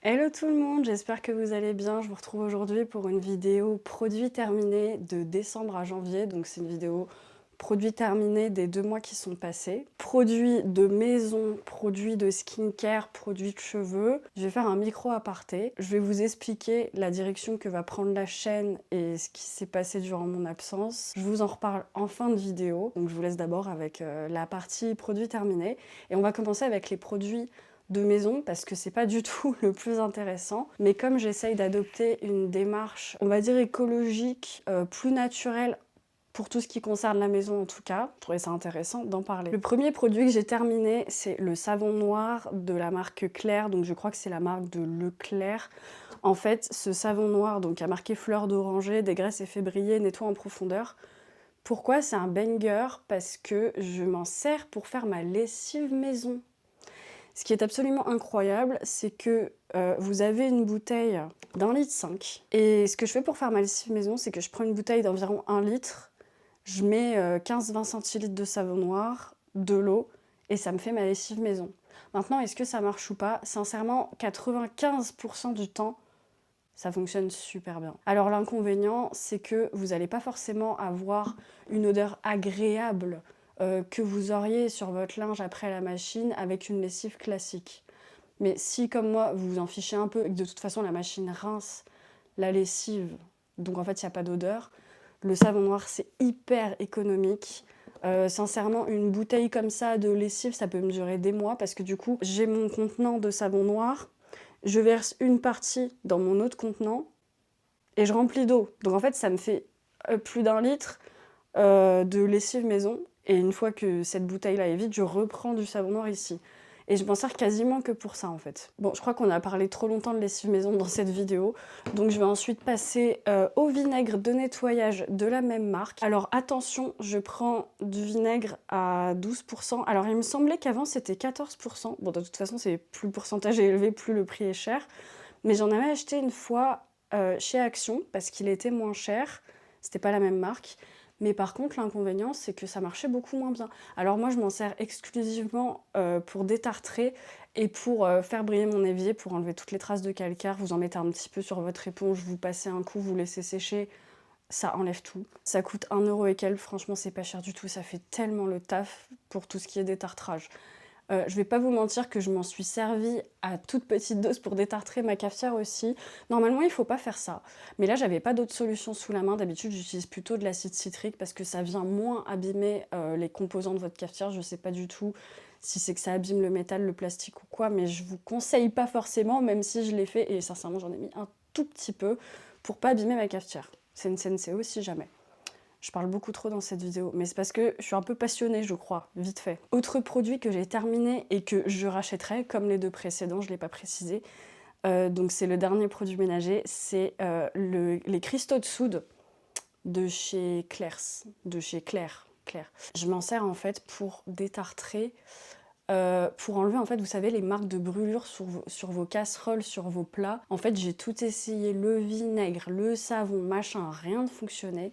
Hello tout le monde, j'espère que vous allez bien. Je vous retrouve aujourd'hui pour une vidéo produit terminé de décembre à janvier. Donc c'est une vidéo produit terminé des 2 mois qui sont passés. Produits de maison, produits de skincare, produits de cheveux. Je vais faire un micro aparté. Je vais vous expliquer la direction que va prendre la chaîne et ce qui s'est passé durant mon absence. Je vous en reparle en fin de vidéo. Donc je vous laisse d'abord avec la partie produit terminé. Et on va commencer avec les produits de maison parce que c'est pas du tout le plus intéressant. Mais comme j'essaye d'adopter une démarche, on va dire écologique, plus naturelle pour tout ce qui concerne la maison en tout cas, je trouvais ça intéressant d'en parler. Le premier produit que j'ai terminé, c'est le savon noir de la marque Claire, donc je crois que c'est la marque de Leclerc. En fait, ce savon noir, donc a marqué fleur d'oranger, dégraisse et fait briller, nettoie en profondeur. Pourquoi c'est un banger? Parce que je m'en sers pour faire ma lessive maison. Ce qui est absolument incroyable, c'est que vous avez une bouteille d'1,5 litre. Et ce que je fais pour faire ma lessive maison, c'est que je prends une bouteille d'environ 1 litre, je mets 15-20 centilitres de savon noir, de l'eau, et ça me fait ma lessive maison. Maintenant, est-ce que ça marche ou pas? Sincèrement, 95% du temps, ça fonctionne super bien. Alors l'inconvénient, c'est que vous n'allez pas forcément avoir une odeur agréable que vous auriez sur votre linge après la machine avec une lessive classique. Mais si, comme moi, vous vous en fichez un peu et que de toute façon la machine rince la lessive, donc en fait il n'y a pas d'odeur, le savon noir c'est hyper économique. Sincèrement, une bouteille comme ça de lessive, ça peut me durer des mois parce que du coup, j'ai mon contenant de savon noir, je verse une partie dans mon autre contenant et je remplis d'eau. Donc en fait, ça me fait plus d'1 litre de lessive maison. Et une fois que cette bouteille-là est vide, je reprends du savon noir ici. Et je m'en sers quasiment que pour ça en fait. Bon, je crois qu'on a parlé trop longtemps de lessive maison dans cette vidéo. Donc je vais ensuite passer au vinaigre de nettoyage de la même marque. Alors attention, je prends du vinaigre à 12%. Alors il me semblait qu'avant c'était 14%. Bon, de toute façon, c'est plus le pourcentage est élevé, plus le prix est cher. Mais j'en avais acheté une fois chez Action parce qu'il était moins cher. C'était pas la même marque. Mais par contre, l'inconvénient, c'est que ça marchait beaucoup moins bien. Alors moi, je m'en sers exclusivement pour détartrer et pour faire briller mon évier, pour enlever toutes les traces de calcaire. Vous en mettez un petit peu sur votre éponge, vous passez un coup, vous laissez sécher. Ça enlève tout. Ça coûte 1 € et quelques, franchement, c'est pas cher du tout. Ça fait tellement le taf pour tout ce qui est détartrage. Je vais pas vous mentir que je m'en suis servie à toute petite dose pour détartrer ma cafetière aussi. Normalement, il faut pas faire ça. Mais là, j'avais pas d'autre solution sous la main. D'habitude, j'utilise plutôt de l'acide citrique parce que ça vient moins abîmer les composants de votre cafetière. Je sais pas du tout si c'est que ça abîme le métal, le plastique ou quoi, mais je vous conseille pas forcément, même si je l'ai fait. Et sincèrement, j'en ai mis un tout petit peu pour pas abîmer ma cafetière. C'est une CNCO si jamais. Je parle beaucoup trop dans cette vidéo, mais c'est parce que je suis un peu passionnée, je crois, vite fait. Autre produit que j'ai terminé et que je rachèterai, comme les deux précédents, je ne l'ai pas précisé, donc c'est le dernier produit ménager, c'est les cristaux de soude de chez Claire's, de chez Claire. Je m'en sers en fait pour détartrer, pour enlever en fait, vous savez, les marques de brûlure sur vos casseroles, sur vos plats. En fait, j'ai tout essayé, le vinaigre, le savon, machin, rien ne fonctionnait.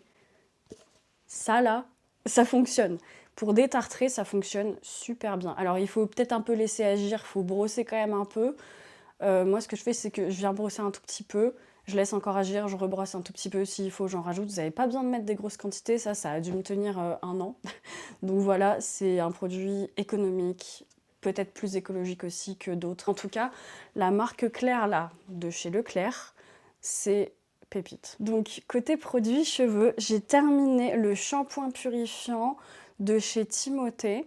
Ça là, ça fonctionne. Pour détartrer, ça fonctionne super bien. Alors il faut peut-être un peu laisser agir, il faut brosser quand même un peu. Moi ce que je fais, c'est que je viens brosser un tout petit peu, je laisse encore agir, je rebrosse un tout petit peu, s'il faut j'en rajoute. Vous n'avez pas besoin de mettre des grosses quantités, ça a dû me tenir 1 an. Donc voilà, c'est un produit économique, peut-être plus écologique aussi que d'autres. En tout cas, la marque Claire là, de chez Leclerc, c'est pépite. Donc côté produits cheveux, j'ai terminé le shampoing purifiant de chez Timothée.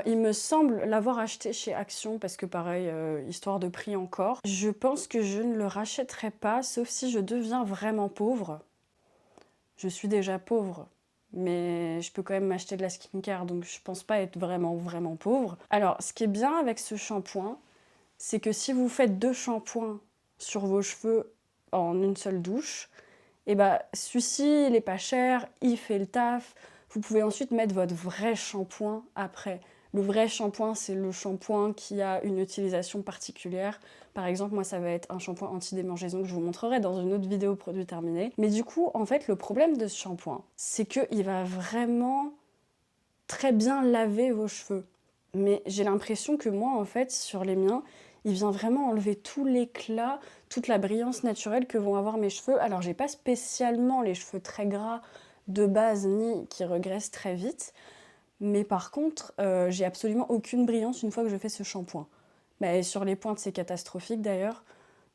Il me semble l'avoir acheté chez Action parce que pareil, histoire de prix encore. Je pense que je ne le rachèterai pas, sauf si je deviens vraiment pauvre. Je suis déjà pauvre, mais je peux quand même m'acheter de la skincare, donc je pense pas être vraiment pauvre. Alors, ce qui est bien avec ce shampoing, c'est que si vous faites 2 shampoings sur vos cheveux en une seule douche, et bah celui-ci, il est pas cher, il fait le taf. Vous pouvez ensuite mettre votre vrai shampoing après. Le vrai shampoing, c'est le shampoing qui a une utilisation particulière. Par exemple, moi, ça va être un shampoing anti-démangeaison que je vous montrerai dans une autre vidéo produit terminé. Mais du coup, en fait, le problème de ce shampoing, c'est qu'il va vraiment très bien laver vos cheveux. Mais j'ai l'impression que moi, en fait, sur les miens, Il vient vraiment enlever tout l'éclat, toute la brillance naturelle que vont avoir mes cheveux. Alors, j'ai pas spécialement les cheveux très gras de base, ni qui regressent très vite. Mais par contre, j'ai absolument aucune brillance une fois que je fais ce shampoing. Bah, et sur les pointes, c'est catastrophique d'ailleurs.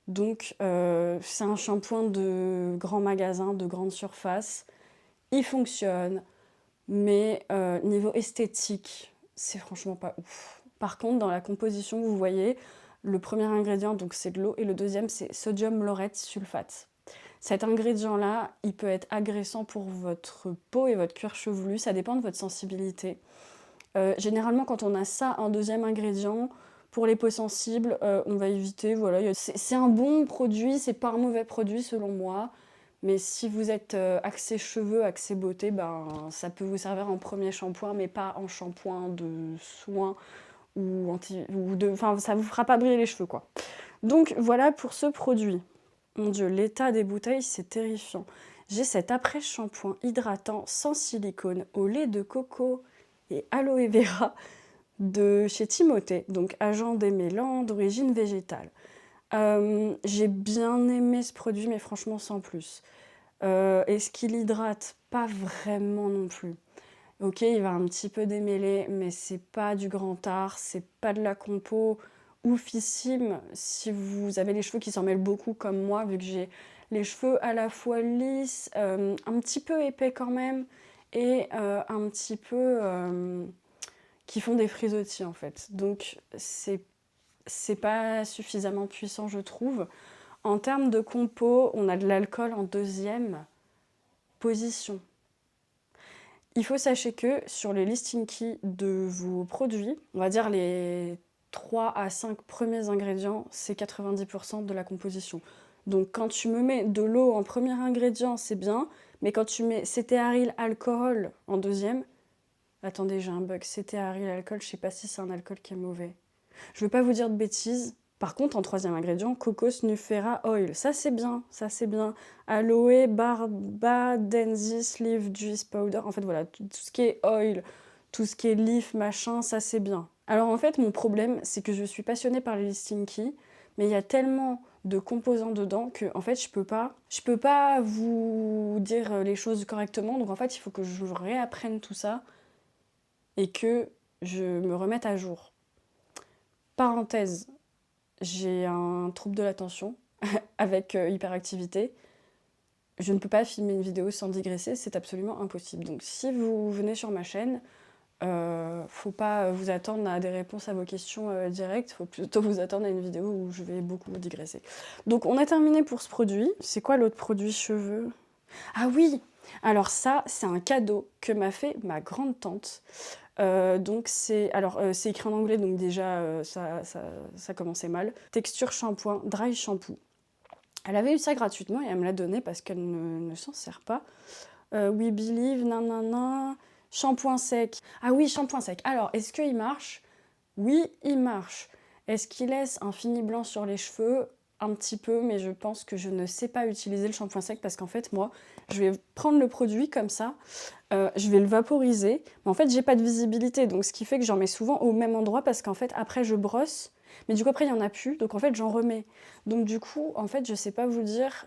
Donc, c'est un shampoing de grand magasin, de grande surface. Il fonctionne, mais niveau esthétique, c'est franchement pas ouf. Par contre, dans la composition, vous voyez, le premier ingrédient, donc c'est de l'eau, et le deuxième, c'est sodium laureth sulfate. Cet ingrédient-là, il peut être agressant pour votre peau et votre cuir chevelu, ça dépend de votre sensibilité. Généralement, quand on a ça, un deuxième ingrédient, pour les peaux sensibles, on va éviter. Voilà, c'est un bon produit, c'est pas un mauvais produit selon moi. Mais si vous êtes axé cheveux, axé beauté, ben, ça peut vous servir en premier shampoing, mais pas en shampoing de soin enfin, ça vous fera pas briller les cheveux, quoi. Donc voilà pour ce produit. Mon Dieu, l'état des bouteilles, c'est terrifiant. J'ai cet après-shampoing hydratant sans silicone au lait de coco et aloe vera de chez Timothée, donc agent démêlant d'origine végétale. J'ai bien aimé ce produit, mais franchement sans plus. Est-ce qu'il hydrate? Pas vraiment non plus. Ok, il va un petit peu démêler, mais c'est pas du grand art, c'est pas de la compo oufissime. Si vous avez les cheveux qui s'en mêlent beaucoup comme moi, vu que j'ai les cheveux à la fois lisses, un petit peu épais quand même, et un petit peu qui font des frisottis en fait. Donc c'est pas suffisamment puissant, je trouve. En termes de compo, on a de l'alcool en deuxième position. Il faut sachez que sur les listing key de vos produits, on va dire les 3 à 5 premiers ingrédients, c'est 90% de la composition. Donc quand tu me mets de l'eau en premier ingrédient, c'est bien, mais quand tu mets cétéaryl alcool en deuxième, attendez, j'ai un bug, cétéaryl alcool, je sais pas si c'est un alcool qui est mauvais. Je veux pas vous dire de bêtises. Par contre, en troisième ingrédient, Cocos Nufera Oil. Ça, c'est bien, ça, c'est bien. Aloe, Barbadensis, Leaf Juice Powder. En fait, voilà, tout ce qui est oil, tout ce qui est leaf, machin, ça, c'est bien. Alors, en fait, mon problème, c'est que je suis passionnée par les listing key, mais il y a tellement de composants dedans que, en fait, je peux pas vous dire les choses correctement. Donc, en fait, il faut que je réapprenne tout ça et que je me remette à jour. Parenthèse, j'ai un trouble de l'attention avec hyperactivité. Je ne peux pas filmer une vidéo sans digresser, c'est absolument impossible. Donc si vous venez sur ma chaîne, faut pas vous attendre à des réponses à vos questions directes, faut plutôt vous attendre à une vidéo où je vais beaucoup digresser. Donc on a terminé pour ce produit. C'est quoi l'autre produit cheveux? Ah oui! Alors ça, c'est un cadeau que m'a fait ma grande tante. Donc c'est écrit en anglais, donc déjà ça commençait mal. Texture shampoing, dry shampoo. Elle avait eu ça gratuitement et elle me l'a donné parce qu'elle ne s'en sert pas. We believe, nanana, shampoing sec. Ah oui, shampoing sec. Alors, est-ce qu'il marche? Oui, il marche. Est-ce qu'il laisse un fini blanc sur les cheveux? Un petit peu, mais je pense que je ne sais pas utiliser le shampoing sec parce qu'en fait, moi, je vais prendre le produit comme ça, je vais le vaporiser, mais en fait, j'ai pas de visibilité, donc ce qui fait que j'en mets souvent au même endroit parce qu'en fait, après, je brosse, mais du coup, après, il y en a plus, donc en fait, j'en remets. Donc du coup, en fait, je sais pas vous dire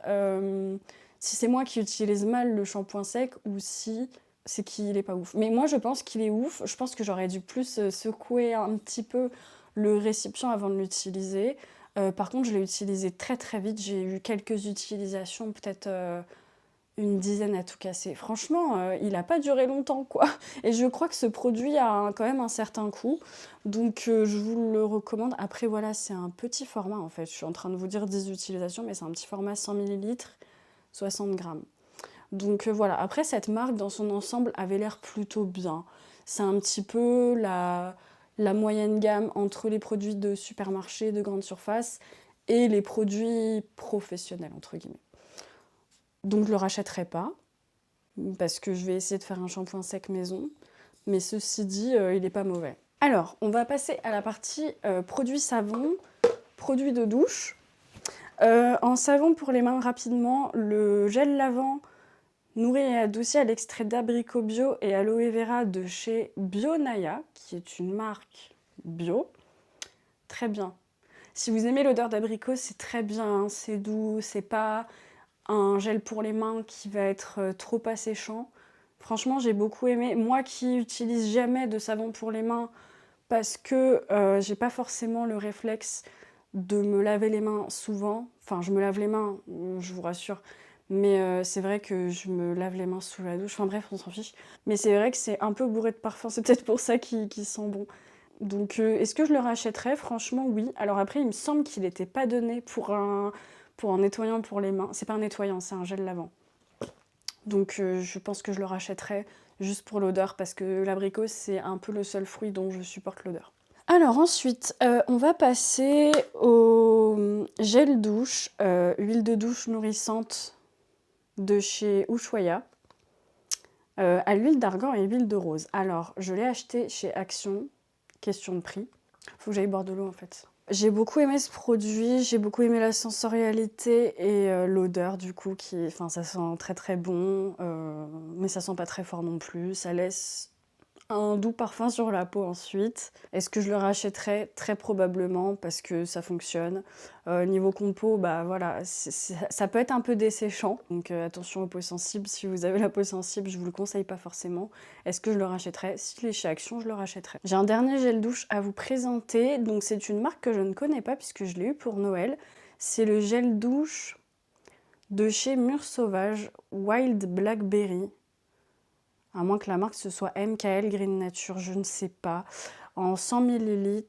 si c'est moi qui utilise mal le shampoing sec ou si c'est qu'il est pas ouf. Mais moi, je pense qu'il est ouf. Je pense que j'aurais dû plus secouer un petit peu le récipient avant de l'utiliser. Par contre, je l'ai utilisé très très vite. J'ai eu quelques utilisations, peut-être une dizaine à tout casser. Franchement, il n'a pas duré longtemps, quoi. Et je crois que ce produit a quand même un certain coût. Donc, je vous le recommande. Après, voilà, c'est un petit format, en fait. Je suis en train de vous dire 10 utilisations, mais c'est un petit format 100 ml, 60 grammes. Donc, voilà. Après, cette marque, dans son ensemble, avait l'air plutôt bien. C'est un petit peu la moyenne gamme entre les produits de supermarché, de grande surface, et les produits professionnels, entre guillemets. Donc je le rachèterai pas, parce que je vais essayer de faire un shampoing sec maison. Mais ceci dit, il n'est pas mauvais. Alors, on va passer à la partie produits savon, produits de douche. En savon pour les mains, rapidement, le gel lavant nourri et adouci à l'extrait d'abricot bio et aloe vera de chez Bionaya, qui est une marque bio. Très bien. Si vous aimez l'odeur d'abricot, c'est très bien, c'est doux, c'est pas un gel pour les mains qui va être trop asséchant. Franchement, j'ai beaucoup aimé. Moi qui utilise jamais de savon pour les mains parce que j'ai pas forcément le réflexe de me laver les mains souvent. Enfin, je me lave les mains, je vous rassure. Mais c'est vrai que je me lave les mains sous la douche. Enfin bref, on s'en fiche. Mais c'est vrai que c'est un peu bourré de parfum. C'est peut-être pour ça qu'il sent bon. Donc est-ce que je le rachèterais? Franchement, oui. Alors après, il me semble qu'il n'était pas donné pour un nettoyant pour les mains. C'est pas un nettoyant, c'est un gel lavant. Donc je pense que je le rachèterais juste pour l'odeur parce que l'abricot, c'est un peu le seul fruit dont je supporte l'odeur. Alors ensuite, on va passer au gel douche, huile de douche nourrissante de chez Ushuaïa, à l'huile d'argan et huile de rose. Alors, je l'ai acheté chez Action, question de prix. Faut que j'aille boire de l'eau en fait. J'ai beaucoup aimé ce produit, j'ai beaucoup aimé la sensorialité et l'odeur du coup, enfin ça sent très très bon, mais ça sent pas très fort non plus. Ça laisse un doux parfum sur la peau ensuite. Est-ce que je le rachèterais? Très probablement parce que ça fonctionne. Niveau compo, bah voilà, ça peut être un peu desséchant. Donc attention aux peaux sensibles. Si vous avez la peau sensible, je vous le conseille pas forcément. Est-ce que je le rachèterais? S'il est chez Action, je le rachèterais. J'ai un dernier gel douche à vous présenter. Donc c'est une marque que je ne connais pas puisque je l'ai eu pour Noël. C'est le gel douche de chez Mûre Sauvage Wild Blackberry. À moins que la marque ce soit MKL Green Nature, je ne sais pas. En 100 ml.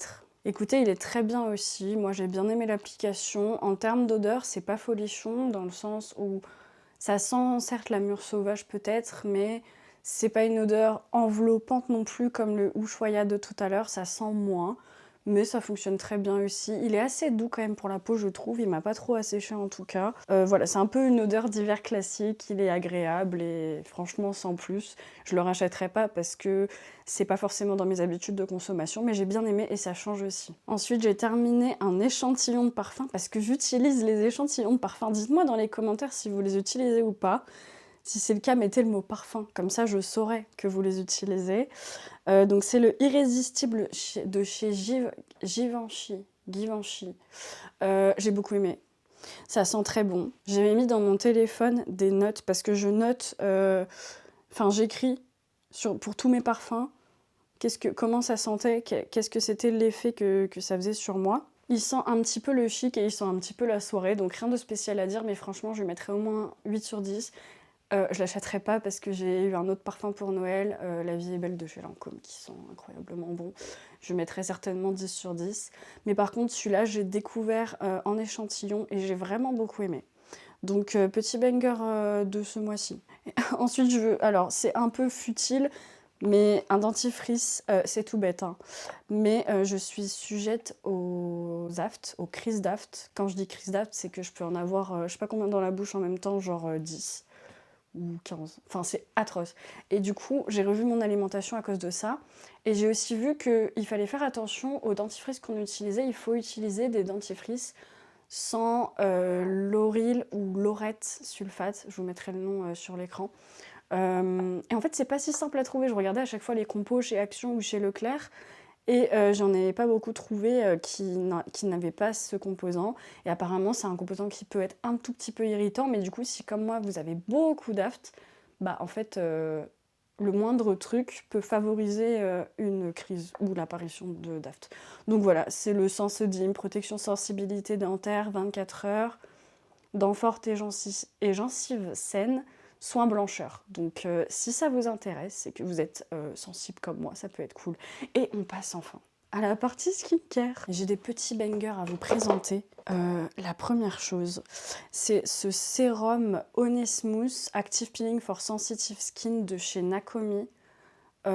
Écoutez, il est très bien aussi. Moi, j'ai bien aimé l'application. En termes d'odeur, c'est pas folichon, dans le sens où ça sent certes la mûre sauvage peut-être, mais c'est pas une odeur enveloppante non plus comme le Ushuaïa de tout à l'heure. Ça sent moins, mais ça fonctionne très bien aussi. Il est assez doux quand même pour la peau, je trouve. Il m'a pas trop asséché en tout cas. Voilà, c'est un peu une odeur d'hiver classique. Il est agréable et franchement sans plus. Je le rachèterai pas parce que c'est pas forcément dans mes habitudes de consommation, mais j'ai bien aimé et ça change aussi. Ensuite, j'ai terminé un échantillon de parfum parce que j'utilise les échantillons de parfum. Dites-moi dans les commentaires si vous les utilisez ou pas. Si c'est le cas, mettez le mot parfum, comme ça je saurai que vous les utilisez. Donc c'est le Irrésistible de chez Givenchy. J'ai beaucoup aimé. Ça sent très bon. J'avais mis dans mon téléphone des notes parce que je note, enfin j'écris pour tous mes parfums, comment ça sentait, qu'est-ce que c'était l'effet que ça faisait sur moi. Il sent un petit peu le chic et il sent un petit peu la soirée, donc rien de spécial à dire, mais franchement je lui mettrais au moins 8 sur 10. Je l'achèterai pas parce que j'ai eu un autre parfum pour Noël, La vie est belle de chez Lancôme, qui sent incroyablement bon. Je mettrai certainement 10 sur 10. Mais par contre, celui-là, j'ai découvert en échantillon et j'ai vraiment beaucoup aimé. Donc, petit banger de ce mois-ci. Ensuite, alors, c'est un peu futile, mais un dentifrice, c'est tout bête. Hein. Mais je suis sujette aux aftes, aux crises d'aftes. Quand je dis crise d'aftes, c'est que je peux en avoir, je sais pas combien dans la bouche en même temps, genre 10. Ou 15. Enfin, c'est atroce. Et du coup, j'ai revu mon alimentation à cause de ça. Et j'ai aussi vu qu'il fallait faire attention aux dentifrices qu'on utilisait. Il faut utiliser des dentifrices sans lauryl ou laurette sulfate. Je vous mettrai le nom sur l'écran. Et en fait, c'est pas si simple à trouver. Je regardais à chaque fois les compos chez Action ou chez Leclerc. Et j'en ai pas beaucoup trouvé qui n'avaient pas ce composant. Et apparemment, c'est un composant qui peut être un tout petit peu irritant. Mais du coup, si comme moi, vous avez beaucoup d'aftes, bah en fait, le moindre truc peut favoriser une crise ou l'apparition d'aftes. Donc voilà, c'est le Sensodyne, protection sensibilité dentaire, 24 heures, dents fortes et gencives saines, soins blancheur. Donc si ça vous intéresse et que vous êtes sensible comme moi, ça peut être cool. Et on passe enfin à la partie skincare. J'ai des petits bangers à vous présenter. La première chose, c'est ce sérum Honey Smooth Active Peeling for Sensitive Skin de chez Nakomi. Il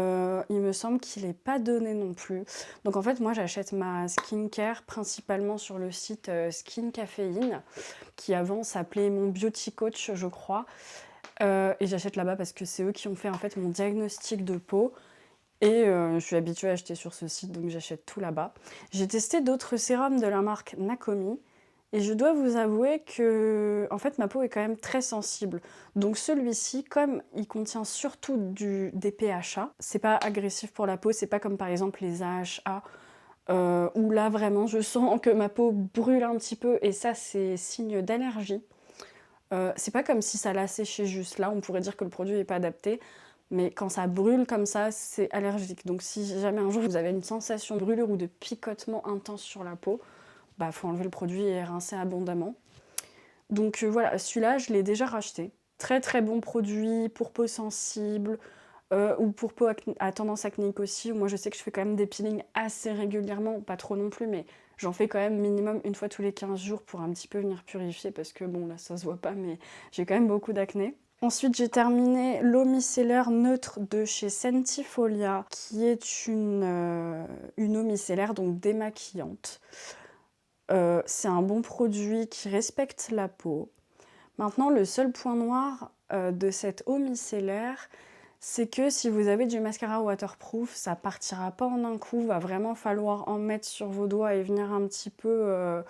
me semble qu'il n'est pas donné non plus. Donc en fait, moi j'achète ma skincare principalement sur le site Skin Caféine, qui avant s'appelait Mon Beauty Coach, je crois. Et j'achète là-bas parce que c'est eux qui ont fait en fait mon diagnostic de peau. Et je suis habituée à acheter sur ce site, donc j'achète tout là-bas. J'ai testé d'autres sérums de la marque Nakomi. Et je dois vous avouer que en fait, ma peau est quand même très sensible. Donc celui-ci, comme il contient surtout des PHA, c'est pas agressif pour la peau, c'est pas comme par exemple les AHA où là vraiment je sens que ma peau brûle un petit peu et ça c'est signe d'allergie. C'est pas comme si ça l'a séché juste là, on pourrait dire que le produit est pas adapté, mais quand ça brûle comme ça, c'est allergique. Donc si jamais un jour vous avez une sensation de brûlure ou de picotement intense sur la peau, bah faut enlever le produit et rincer abondamment. Donc voilà, celui-là je l'ai déjà racheté. Très très bon produit pour peau sensible, ou pour peau à tendance acnéique aussi. Moi je sais que je fais quand même des peelings assez régulièrement, pas trop non plus, mais j'en fais quand même minimum une fois tous les 15 jours pour un petit peu venir purifier, parce que bon là ça se voit pas, mais j'ai quand même beaucoup d'acné. Ensuite j'ai terminé l'eau micellaire neutre de chez Sentifolia, qui est une eau micellaire donc démaquillante. C'est un bon produit qui respecte la peau. Maintenant, le seul point noir de cette eau micellaire, c'est que si vous avez du mascara waterproof, ça partira pas en un coup, va vraiment falloir en mettre sur vos doigts et venir un petit peu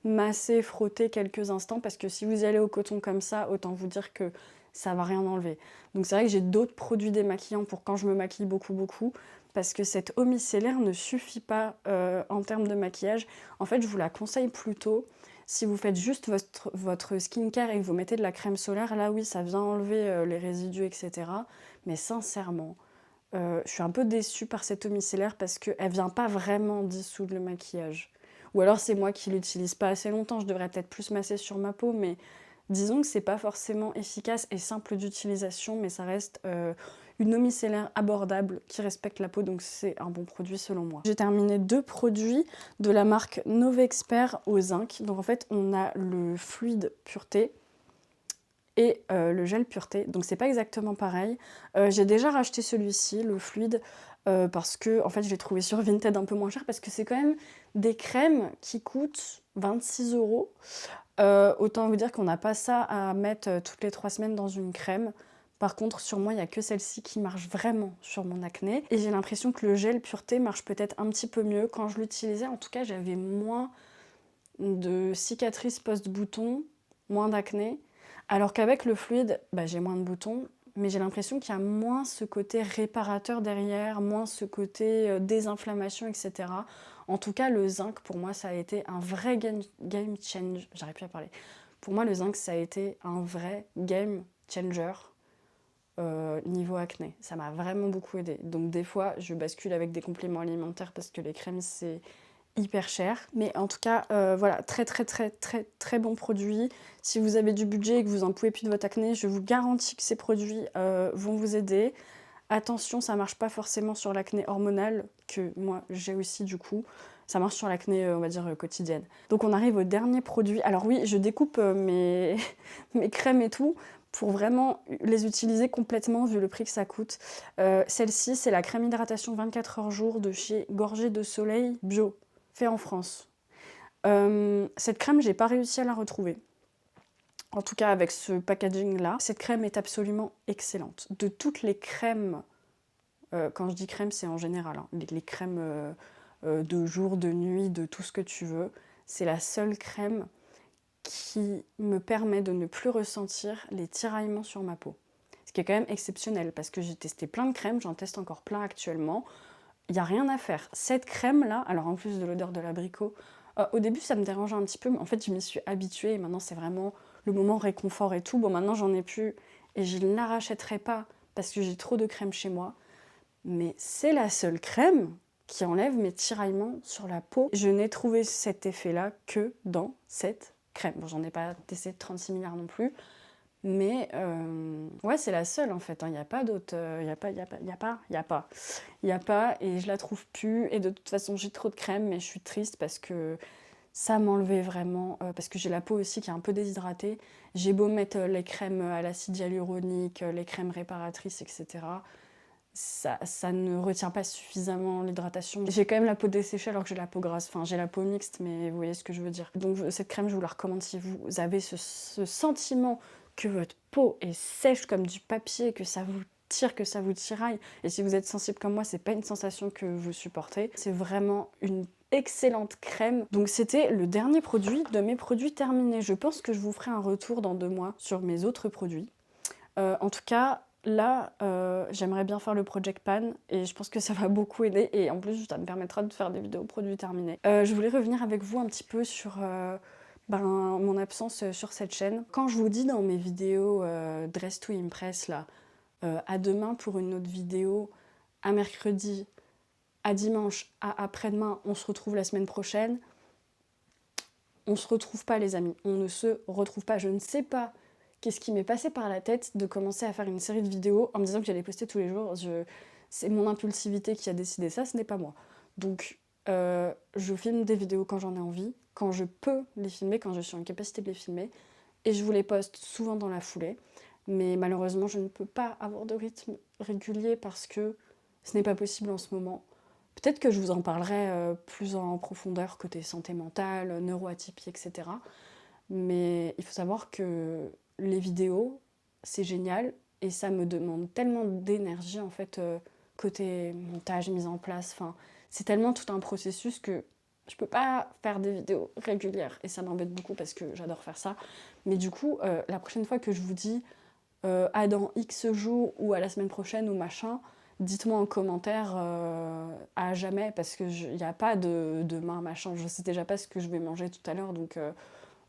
masser, frotter quelques instants, parce que si vous y allez au coton comme ça, autant vous dire que ça va rien enlever. Donc c'est vrai que j'ai d'autres produits démaquillants pour quand je me maquille beaucoup, parce que cette eau micellaire ne suffit pas en termes de maquillage. En fait, je vous la conseille plutôt si vous faites juste votre skincare et que vous mettez de la crème solaire. Là oui, ça vient enlever les résidus, etc. Mais sincèrement, je suis un peu déçue par cette eau micellaire parce qu'elle vient pas vraiment dissoudre le maquillage. Ou alors c'est moi qui l'utilise pas assez longtemps, je devrais peut-être plus masser sur ma peau, mais disons que c'est pas forcément efficace et simple d'utilisation, mais ça reste une eau micellaire abordable qui respecte la peau, donc c'est un bon produit selon moi. J'ai terminé 2 produits de la marque Novexpert au zinc. Donc en fait on a le fluide pureté et le gel pureté, donc c'est pas exactement pareil. J'ai déjà racheté celui-ci, le fluide, parce que en fait je l'ai trouvé sur Vinted un peu moins cher, parce que c'est quand même des crèmes qui coûtent 26 €. Autant vous dire qu'on n'a pas ça à mettre toutes les 3 semaines dans une crème. Par contre, sur moi, il n'y a que celle-ci qui marche vraiment sur mon acné. Et j'ai l'impression que le gel pureté marche peut-être un petit peu mieux. Quand je l'utilisais, en tout cas, j'avais moins de cicatrices post-boutons, moins d'acné. Alors qu'avec le fluide, bah, j'ai moins de boutons, mais j'ai l'impression qu'il y a moins ce côté réparateur derrière, moins ce côté désinflammation, etc. En tout cas, le zinc, pour moi, ça a été un vrai game changer. J'arrive plus à parler. Pour moi, le zinc, ça a été un vrai game changer niveau acné. Ça m'a vraiment beaucoup aidé. Donc des fois, je bascule avec des compléments alimentaires parce que les crèmes, c'est hyper cher. Mais en tout cas, voilà, très bon produit. Si vous avez du budget et que vous en pouvez plus de votre acné, je vous garantis que ces produits vont vous aider. Attention, ça marche pas forcément sur l'acné hormonale, que moi j'ai aussi du coup. Ça marche sur l'acné, on va dire, quotidienne. Donc on arrive au dernier produit. Alors oui, je découpe mes crèmes et tout pour vraiment les utiliser complètement vu le prix que ça coûte. Celle-ci, c'est la crème hydratation 24 heures jour de chez Gorgée de Soleil Bio, fait en France. Cette crème, j'ai pas réussi à la retrouver. En tout cas, avec ce packaging-là, cette crème est absolument excellente. De toutes les crèmes, quand je dis crème, c'est en général, hein, les crèmes de jour, de nuit, de tout ce que tu veux, c'est la seule crème qui me permet de ne plus ressentir les tiraillements sur ma peau. Ce qui est quand même exceptionnel, parce que j'ai testé plein de crèmes, j'en teste encore plein actuellement. Il n'y a rien à faire. Cette crème-là, alors en plus de l'odeur de l'abricot, au début ça me dérangeait un petit peu, mais en fait je m'y suis habituée et maintenant c'est vraiment le moment réconfort et tout. Bon, maintenant j'en ai plus et je ne la rachèterai pas parce que j'ai trop de crème chez moi. Mais c'est la seule crème qui enlève mes tiraillements sur la peau. Je n'ai trouvé cet effet-là que dans cette crème. Bon, j'en ai pas testé 36 milliards non plus. Mais ouais, c'est la seule en fait, il n'y a pas d'autre, il n'y a pas, et je la trouve plus, et de toute façon j'ai trop de crème, mais je suis triste parce que ça m'enlevait vraiment, parce que j'ai la peau aussi qui est un peu déshydratée. J'ai beau mettre les crèmes à l'acide hyaluronique, les crèmes réparatrices, etc. Ça ne retient pas suffisamment l'hydratation. J'ai quand même la peau desséchée alors que j'ai la peau grasse. Enfin, j'ai la peau mixte, mais vous voyez ce que je veux dire. Donc cette crème, je vous la recommande si vous avez ce sentiment que votre peau est sèche comme du papier, que ça vous tire, que ça vous tiraille. Et si vous êtes sensible comme moi, c'est pas une sensation que vous supportez. C'est vraiment une excellente crème. Donc c'était le dernier produit de mes produits terminés. Je pense que je vous ferai un retour dans 2 mois sur mes autres produits. En tout cas, là, j'aimerais bien faire le Project Pan et je pense que ça va beaucoup aider et en plus ça me permettra de faire des vidéos produits terminés. Je voulais revenir avec vous un petit peu sur mon absence sur cette chaîne. Quand je vous dis dans mes vidéos Dress to Impress là, à demain pour une autre vidéo, à mercredi, à dimanche, à après-demain, on se retrouve la semaine prochaine, on se retrouve pas les amis, on ne se retrouve pas. Je ne sais pas qu'est-ce qui m'est passé par la tête de commencer à faire une série de vidéos en me disant que j'allais poster tous les jours. C'est mon impulsivité qui a décidé ça, ce n'est pas moi. Donc je filme des vidéos quand j'en ai envie, quand je peux les filmer, quand je suis en capacité de les filmer, et je vous les poste souvent dans la foulée. Mais malheureusement, je ne peux pas avoir de rythme régulier parce que ce n'est pas possible en ce moment. Peut-être que je vous en parlerai plus en profondeur côté santé mentale, neuroatypie, etc. Mais il faut savoir que les vidéos, c'est génial et ça me demande tellement d'énergie en fait, côté montage, mise en place. Enfin, c'est tellement tout un processus que je peux pas faire des vidéos régulières et ça m'embête beaucoup parce que j'adore faire ça. Mais du coup, la prochaine fois que je vous dis à dans X jours ou à la semaine prochaine ou machin, dites-moi en commentaire à jamais parce qu'il n'y a pas de demain machin. Je sais déjà pas ce que je vais manger tout à l'heure donc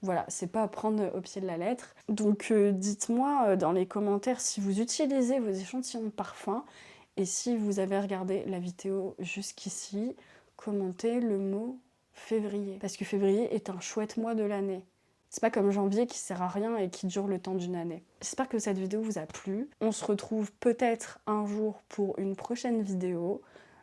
voilà, c'est pas à prendre au pied de la lettre. Donc dites-moi dans les commentaires si vous utilisez vos échantillons de parfum et si vous avez regardé la vidéo jusqu'ici, commentez le mot février. Parce que février est un chouette mois de l'année. C'est pas comme janvier qui sert à rien et qui dure le temps d'une année. J'espère que cette vidéo vous a plu. On se retrouve peut-être un jour pour une prochaine vidéo.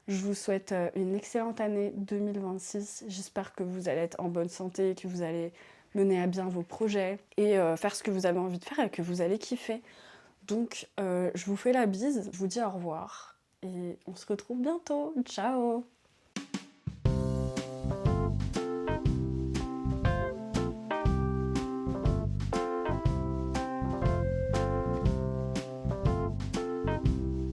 Je vous souhaite une excellente année 2026. J'espère que vous allez être en bonne santé, que vous allez mener à bien vos projets et faire ce que vous avez envie de faire et que vous allez kiffer. Donc je vous fais la bise, je vous dis au revoir et on se retrouve bientôt. Ciao!